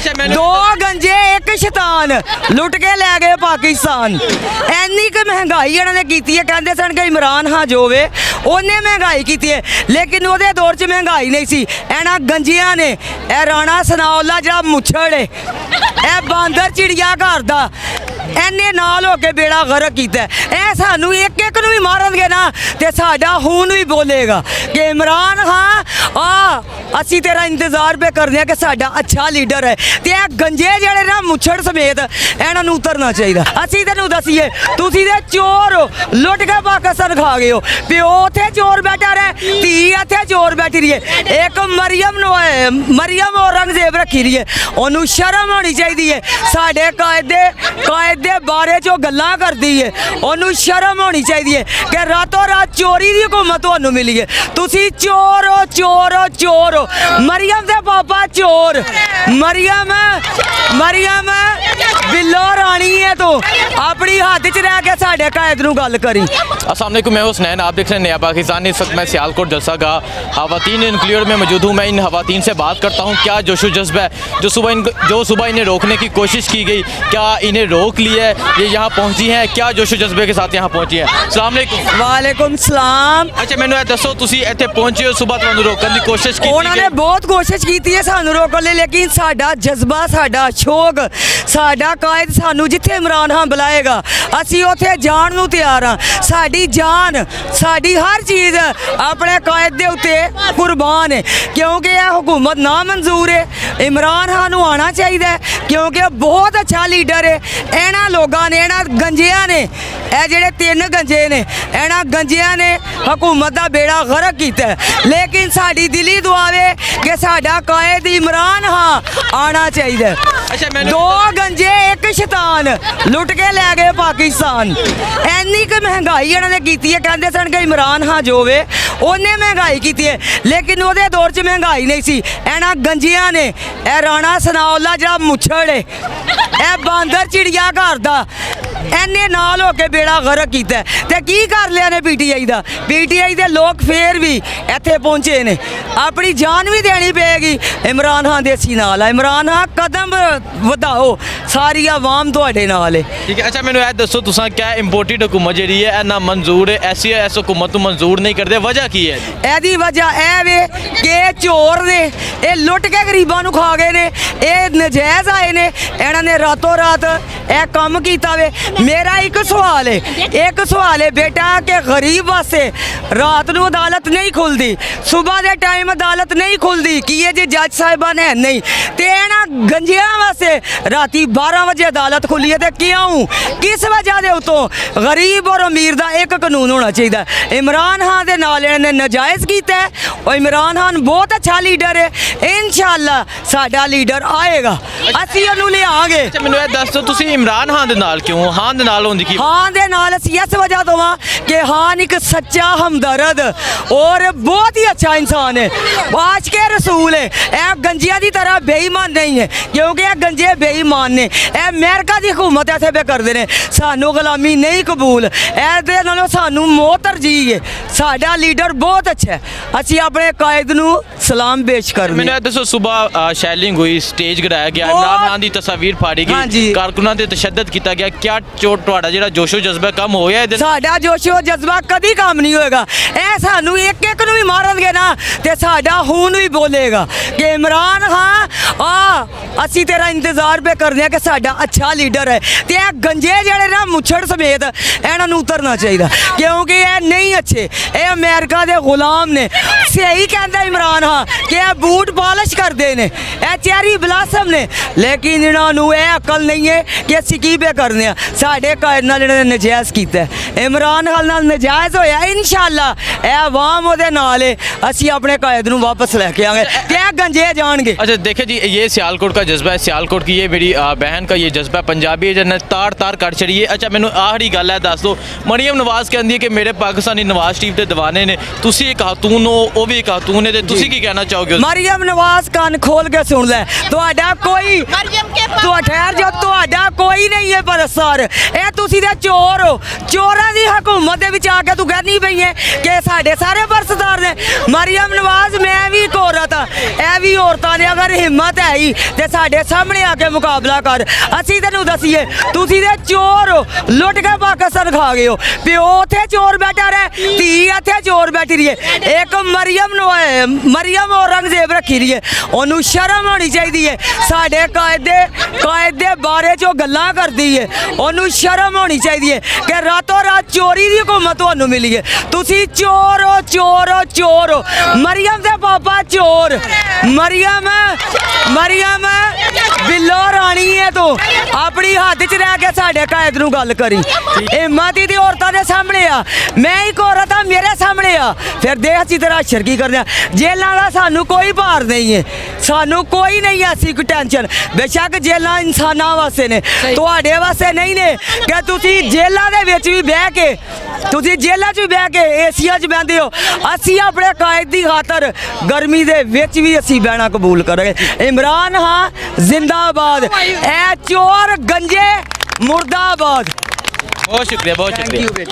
ਅੱਛਾ ਮੈਨੂੰ दो गंजे एक शैतान लुट के लै गए पाकिस्तान। ਇੰਨੀ ਕੁ ਮਹਿੰਗਾਈ ਇਹਨਾਂ ਨੇ ਕੀਤੀ ਹੈ। ਕਹਿੰਦੇ ਸਨ ਕਿ ਇਮਰਾਨ ਹਾਂ ਜੋ ਵੇ ਉਹਨੇ ਮਹਿੰਗਾਈ ਕੀਤੀ ਹੈ, ਲੇਕਿਨ ਉਹਦੇ ਦੌਰ 'ਚ ਮਹਿੰਗਾਈ ਨਹੀਂ ਸੀ। ਇਹਨਾਂ ਗੰਜਿਆਂ ਨੇ ਇਹ ਰਾਣਾ ਸਨਾਉਲਾ ਜਿਹੜਾ ਮੁੱਛੜ ਹੈ, ਇਹ ਬਾਂਦਰ ਚਿੜੀਆ ਘਰ ਦਾ, ਐਨੇ ਨਾਲ ਹੋ ਕੇ ਬੇੜਾ ਗਰਕ ਕੀਤਾ। ਇਹ ਸਾਨੂੰ ਇੱਕ ਇੱਕ ਨੂੰ ਵੀ ਮਾਰਨਗੇ ਨਾ ਤੇ ਸਾਡਾ ਖੂਨ ਵੀ ਬੋਲੇਗਾ ਕਿ ਇਮਰਾਨ ਹਾਂ ਆ ਅਸੀਂ ਤੇਰਾ ਇੰਤਜ਼ਾਰ ਪੇ ਕਰਦੇ ਹਾਂ ਕਿ ਸਾਡਾ ਅੱਛਾ ਲੀਡਰ ਹੈ। ਤੇ ਇਹ ਗੰਜੇ ਜਿਹੜੇ ਨਾ ਮੁੱਛੜ ਸਮੇਤ ਇਹਨਾਂ ਨੂੰ ਉਤਰਨਾ ਚਾਹੀਦਾ। ਅਸੀਂ ਤੈਨੂੰ ਦਸੀਏ ਤੁਸੀਂ ਦੇ ਚੋਰ ਹੋ, ਲੁੱਟ ਕੇ ਪਾਕਿਸਤਾਨ ਖਾ ਗਏ ਹੋ। ਪਿਓ ਉੱਥੇ ਚੋਰ ਬੈਠਾ ਰਹੇ, ਧੀ ਇੱਥੇ ਚੋਰ ਬੈਠੀ ਰਹੀ ਹੈ। ਇੱਕ ਮਰੀਮ ਔਰੰਗਜ਼ੇਬ ਰੱਖੀ ਰਹੀ ਹੈ, ਉਹਨੂੰ ਸ਼ਰਮ ਹੋਣੀ ਚਾਹੀਦੀ ਹੈ। ਸਾਡੇ ਕਾਇਦ ਦੇ ਬਾਰੇ ਚੋਂ ਗੱਲਾਂ ਕਰਦੀ ਹੈ, ਉਹਨੂੰ ਸ਼ਰਮ ਹੋਣੀ ਚਾਹੀਦੀ ਹੈ ਕਿ ਰਾਤੋਂ ਰਾਤ ਚੋਰੀ ਦੀ ਹੁਕੂਮਤ ਤੁਹਾਨੂੰ ਮਿਲੀ ਹੈ। ਤੁਸੀਂ ਚੋਰ ਹੋ, ਚੋਰ ਹੋ, ਚੋਰ ਹੋ। ਮਰੀਮ ਦੇ ਪਾਪਾ ਚੋਰ, ਮਰੀਮ ਬਿੱਲੋ रानी है तो अपनी हाथ च रह के साढ़े कायद नूं गल करी। अस्सलाम वालेकुम, मैं हुसनैन, आप देख रहे हैं नया पाकिस्तान। इस वक्त मैं सियालकोट जलसा का ख़वातीन इंक्लूड में मौजूद हूँ। मैं इन ख़वातीन से बात करता हूँ क्या जोशो जज्बा है जो सुबह इन्हें रोकने की कोशिश की गई, क्या इन्हें रोक लिया है, ये यहाँ पहुँची हैं, क्या जोशो जज्बे के साथ यहाँ पहुँची हैं। अस्सलाम वालेकुम। वालेकुम सलाम। अच्छा मैनू ये दसो तुसीं इत्थे पहुँचे हो, सुबह तुहानूं रोकने की कोशिश की उन्होंने बहुत कोशिश की है सानू रोकने लिए, लेकिन साडा जज्बा, साडा शौक, साडा कायद सानू जिथे इमरान खान बुलाएगा असी उथे जान नूं तैयार हाँ। साडी जान, साडी हर चीज़ अपने कायद दे उत्ते कुर्बान है, क्योंकि यह हुकूमत नामंजूर है। इमरान खान नूं आना चाहिए क्योंकि बहुत अच्छा लीडर है। इन्हां लोगों ने, इन्हां गंजियां ने, ਇਹ ਜਿਹੜੇ ਤਿੰਨ ਗੰਜੇ ਨੇ, ਇਹਨਾਂ ਗੰਜਿਆਂ ਨੇ ਹਕੂਮਤ ਦਾ ਬੇੜਾ ਗਰਕ ਕੀਤਾ। ਲੇਕਿਨ ਸਾਡੀ ਦਿਲੀ ਦੁਆ ਵੇ ਕਿ ਸਾਡਾ ਕਾਇਦ ਇਮਰਾਨ ਹਾਂ ਆਣਾ ਚਾਹੀਦਾ। ਅੱਛਾ ਮੈਨੂੰ ਦੋ ਗੰਜੇ ਇੱਕ ਸ਼ੈਤਾਨ ਲੁੱਟ ਕੇ ਲੈ ਗਏ ਪਾਕਿਸਤਾਨ। ਇੰਨੀ ਕੁ ਮਹਿੰਗਾਈ ਇਹਨਾਂ ਨੇ ਕੀਤੀ ਹੈ। ਕਹਿੰਦੇ ਸਨ ਕਿ ਇਮਰਾਨ ਹਾਂ ਜੋ ਵੇ ਉਹਨੇ ਮਹਿੰਗਾਈ ਕੀਤੀ ਹੈ, ਲੇਕਿਨ ਉਹਦੇ ਦੌਰ 'ਚ ਮਹਿੰਗਾਈ ਨਹੀਂ ਸੀ। ਇਹਨਾਂ ਗੰਜਿਆਂ ਨੇ ਇਹ ਰਾਣਾ ਸਨਾਉਲਾ ਜਿਹੜਾ ਮੁੱਛੜ ਹੈ, ਇਹ ਬਾਂਦਰ ਚਿੜੀਆ ਘਰ ਦਾ, ਐਨੇ ਨਾਲ ਹੋ ਕੇ ਬੇੜਾ ਗਰਕ ਕੀਤਾ। ਤੇ ਕੀ ਕਰ ਲਿਆ ਨੇ ਪੀਟੀਆਈ ਦਾ? ਪੀਟੀਆਈ ਦੇ ਲੋਕ ਫੇਰ ਵੀ ਇੱਥੇ ਪਹੁੰਚੇ ਨੇ। ਆਪਣੀ ਜਾਨ ਵੀ ਦੇਣੀ ਪਏਗੀ ਇਮਰਾਨ ਖਾਨ ਦੇ ਸੀ ਨਾਲ। ਇਮਰਾਨ ਖਾਨ ਕਦਮ ਵਧਾਓ, ਸਾਰੀ ਆਵਾਮ ਤੁਹਾਡੇ ਨਾਲ ਹੈ। ठीक है। अच्छा मैनू यह दसो तुसां क्या इंपोर्टेड हुकूमत जी है ना मंजूर है, ऐसी हुकूमत मंजूर नहीं करते, वजह की है? ਇਹਦੀ ਵਜ੍ਹਾ ਇਹ ਵੇ ਕਿ ਚੋਰ ਨੇ, ਇਹ ਲੁੱਟ ਕੇ ਗਰੀਬਾਂ ਨੂੰ ਖਾ ਗਏ ਨੇ, ਇਹ ਨਜਾਇਜ਼ ਆਏ ਨੇ, ਇਹਨਾਂ ਨੇ ਰਾਤੋਂ ਰਾਤ ਇਹ ਕੰਮ ਕੀਤਾ ਵੇ। ਮੇਰਾ ਇੱਕ ਸਵਾਲ ਹੈ ਬੇਟਾ ਕਿ ਗਰੀਬ ਵਾਸਤੇ ਰਾਤ ਨੂੰ ਅਦਾਲਤ ਨਹੀਂ ਖੁੱਲਦੀ, ਸਵੇਰ ਦੇ ਟਾਈਮ ਅਦਾਲਤ ਨਹੀਂ ਖੁੱਲਦੀ, ਕੀ ਇਹ ਜੇ ਜੱਜ ਸਾਹਿਬਾਨ ਹੈ ਨਹੀਂ, ਤੇ ਇਹਨਾਂ ਗੰਜਿਆਂ ਵਾਸਤੇ ਰਾਤੀ 12 ਵਜੇ ਅਦਾਲਤ ਖੁੱਲੀ ਹੈ। ਤੇ ਕਿਉਂ, ਕਿਸ ਵਜ੍ਹਾ ਦੇ ਉਤੋਂ? ਗਰੀਬ ਔਰ ਅਮੀਰ ਦਾ ਇੱਕ ਕਾਨੂੰਨ ਹੋਣਾ ਚਾਹੀਦਾ। ਇਮਰਾਨ ਖਾਨ ਦੇ ਨਾਲ ਇਹਨਾਂ ਨੇ ਨਜਾਇਜ਼ ਕੀਤਾ। ਉਹ ਇਮਰਾਨ ਖਾਨ ਬਹੁਤ ਅੱਛਾ ਲੀਡਰ ਹੈ, ਇਨਸ਼ਾਅੱਲਾ ਸਾਡਾ ਲੀਡਰ ਆਏਗਾ, ਅਸੀਂ ਉਹਨੂੰ ਲਿਆਵਾਂਗੇ। अच्छा मैनू यह दस दो तुसीं इमरान खान दे नाल क्यों, खान दे नाल होंदी की? खान दे नाल असीं इस वजह तो हाँ कि खान एक सच्चा हमदर्द और बहुत ही अच्छा इंसान है, आज के रसूल है। यह गंजिया की तरह बेईमान नहीं है, क्योंकि यह गंजे बेईमान ने, यह अमेरिका की हुकूमत ऐसे पे करते हैं। सानू गुलामी नहीं कबूल, ऐसे नालों सानू मौत तरजीह है। साडा लीडर बहुत अच्छा है, असीं अपने कायद नूं सलाम पेश कर। मैंने दसो सुबह शैलिंग हुई, स्टेज गिराया गया, इमरान खान की तस्वीर फाड़ी हाँ गई, जी। कारकुनां ते तशद्दद किया गया, क्या ਤੁਹਾਡਾ ਜਿਹੜਾ ਜੋਸ਼ੋ ਜਜ਼ਬਾ ਕਮ ਹੋਇਆ ਇਹਦੇ? ਸਾਡਾ ਜੋਸ਼ੋ ਜਜ਼ਬਾ ਕਦੀ ਕੰਮ ਨਹੀਂ ਹੋਏਗਾ। ਇਹ ਸਾਨੂੰ ਇੱਕ ਇੱਕ ਨੂੰ ਵੀ ਮਾਰਨਗੇ ਨਾ ਤੇ ਸਾਡਾ ਖੂਨ ਵੀ ਬੋਲੇਗਾ ਕਿ ਇਮਰਾਨ ਖਾਨ ਆ ਅਸੀਂ ਤੇਰਾ ਇੰਤਜ਼ਾਰ ਪੇ ਕਰਦੇ ਹਾਂ ਕਿ ਸਾਡਾ ਅੱਛਾ ਲੀਡਰ ਹੈ। ਤੇ ਇਹ ਗੰਜੇ ਜਿਹੜੇ ਨਾ ਮੁੱਛੜ ਸਮੇਤ ਇਹਨਾਂ ਨੂੰ ਉਤਰਨਾ ਚਾਹੀਦਾ, ਕਿਉਂਕਿ ਇਹ ਨਹੀਂ ਅੱਛੇ, ਇਹ ਅਮਰੀਕਾ ਦੇ ਗੁਲਾਮ ਨੇ। ਸਹੀ ਕਹਿੰਦਾ ਇਮਰਾਨ ਖਾਨ ਕਿ ਇਹ ਬੂਟ ਪਾਲਿਸ਼ ਕਰਦੇ ਨੇ, ਇਹ ਚੈਰੀ ਬਲਾਸਮ ਨੇ, ਲੇਕਿਨ ਇਹਨਾਂ ਨੂੰ ਇਹ ਅਕਲ ਨਹੀਂ ਹੈ ਕਿ ਅਸੀਂ ਕੀ ਪੇ ਕਰਨੇ ਆ। ਸਾਡੇ ਕਾਇਦ ਨਾਲ ਇਹਨਾਂ ਨੇ ਨਜਾਇਜ਼ ਕੀਤਾ, ਇਮਰਾਨ ਖਾਨ ਨਾਲ ਨਜਾਇਜ਼ ਹੋਇਆ। ਇਨਸ਼ਾਅੱਲਾ ਇਹ ਆਵਾਮ ਉਹਦੇ ਨਾਲ ਹੈ, ਅਸੀਂ ਆਪਣੇ ਕਾਇਦ ਨੂੰ वापस लेके आएंगे ते गंजे जाएंगे। अच्छा देखिए जी, ये सियालकोट का जज्बा है, सियालकोट की ये मेरी बहन का ये जज्बा पंजाबी है जिन्हें तार तार कर छड़ी है। अच्छा मैनू आखिरी गल है दस दो, मरियम नवाज कहती है कि मेरे पाकिस्तानी नवाज शरीफ के दीवाने ने, तुसी एक खातून हो, वो भी एक खातून है, तुसी की कहना चाहोगे? मरियम नवाज कान खोल के सुन ले, तुहाडा कोई ठहर जाओ, तुहाडा कोई ਕੋਈ ਨਹੀਂ ਹੈ ਪਰਸਰ ਇਹ ਤੁਸੀਂ ਦੇ ਚੋਰ ਹੋ ਚੋਰਾਂ ਦੀ ਹਕੂਮਤ ਦੇ ਵਿੱਚ ਆ ਕੇ ਤੂੰ ਕਹਿੰਦੀ ਪਈ ਹੈ ਕਿ ਸਾਡੇ ਸਾਰੇ ਪਰਸਦਾਰ ਨੇ ਮਰੀਮ ਨਵਾਜ਼ ਮੈਂ ਵੀ ਇੱਕ ਔਰਤ ਆ ਇਹ ਵੀ ਔਰਤਾਂ ਨੇ ਅਗਰ ਹਿੰਮਤ ਹੈ ਹੀ ਤੇ ਸਾਡੇ ਸਾਹਮਣੇ ਆ ਕੇ ਮੁਕਾਬਲਾ ਕਰ ਅਸੀਂ ਤੈਨੂੰ ਦਸੀਏ ਤੁਸੀਂ ਦੇ ਚੋਰ ਹੋ ਲੁੱਟ ਕੇ ਪਾਕਿਸਤਾਨ ਖਾ ਗਏ ਹੋ ਪਿਓ ਉੱਥੇ ਚੋਰ ਬੈਠਾ ਰਹੇ ਧੀ ਇੱਥੇ ਚੋਰ ਬੈਠੀ ਰਹੀ ਹੈ ਇੱਕ ਮਰੀਮ ਔਰੰਗਜ਼ੇਬ ਰੱਖੀ ਰਹੀ ਹੈ ਉਹਨੂੰ ਸ਼ਰਮ ਹੋਣੀ ਚਾਹੀਦੀ ਹੈ ਸਾਡੇ ਕਾਇਦ ਦੇ ਬਾਰੇ ਚੋਂ ਗੱਲਾਂ ਕਰਦੀ ਹੈ ਉਹਨੂੰ ਸ਼ਰਮ ਹੋਣੀ ਚਾਹੀਦੀ ਹੈ ਕਿ ਰਾਤੋਂ ਰਾਤ ਚੋਰੀ ਦੀ ਹਕੂਮਤ ਤੁਹਾਨੂੰ ਮਿਲੀ ਹੈ ਤੁਸੀਂ ਚੋਰ ਹੋ ਚੋਰ ਹੋ ਚੋਰ ਹੋ ਮਰੀਮ ਦੇ ਪਾਪਾ ਚੋਰ ਮਰੀਮ ਬਿੱਲੋ ਰਾਣੀ ਹੈ ਤੂੰ ਆਪਣੀ ਹੱਦ 'ਚ ਰਹਿ ਕੇ ਸਾਡੇ ਕਾਇਦ ਨੂੰ ਗੱਲ ਕਰੀ ਹਿੰਮਤੀ ਦੀ ਔਰਤਾਂ ਦੇ ਸਾਹਮਣੇ ਆ ਮੈਂ ਇੱਕ ਔਰਤ ਆ ਮੇਰੇ ਸਾਹਮਣੇ ਆ ਫਿਰ ਦੇਖ ਅਸੀਂ ਤੇਰਾ ਅਸ਼ਰ ਕੀ ਕਰਦੇ ਆ ਜੇਲਾਂ ਦਾ ਸਾਨੂੰ ਕੋਈ ਭਾਰ ਨਹੀਂ ਹੈ ਸਾਨੂੰ ਕੋਈ ਨਹੀਂ ਐਸੀ ਕੋਈ ਟੈਨਸ਼ਨ ਬੇਸ਼ੱਕ ਜੇਲਾਂ ਇਨਸਾਨਾਂ ਵਾਸਤੇ ਨੇ ਤੁਹਾਡੇ ਵਾਸਤੇ ਨਹੀਂ ਨੇ ਕਿ ਤੁਸੀਂ ਜੇਲਾਂ ਦੇ ਵਿੱਚ ਵੀ ਬਹਿ ਕੇ ਤੁਸੀਂ ਜੇਲਾਂ 'ਚ ਵੀ ਬਹਿ ਕੇ ਏਸੀਆਂ 'ਚ ਬਹਿੰਦੇ ਹੋ ਅਸੀਂ ਆਪਣੇ ਕਾਇਦ ਦੀ ਖਾਤਰ ਗਰਮੀ ਦੇ ਵਿੱਚ ਵੀ ਅਸੀਂ ਬਹਿਣਾ ਕਬੂਲ ਕਰਾਂਗੇ ਇਮਰਾਨ ਹਾਂ ਜ਼ਿੰਦਾਬਾਦ ਇਹ ਚੋਰ ਗੰਜੇ ਮੁਰਦਾਬਾਦ बहुत शुक्रिया बहुत शुक्रिया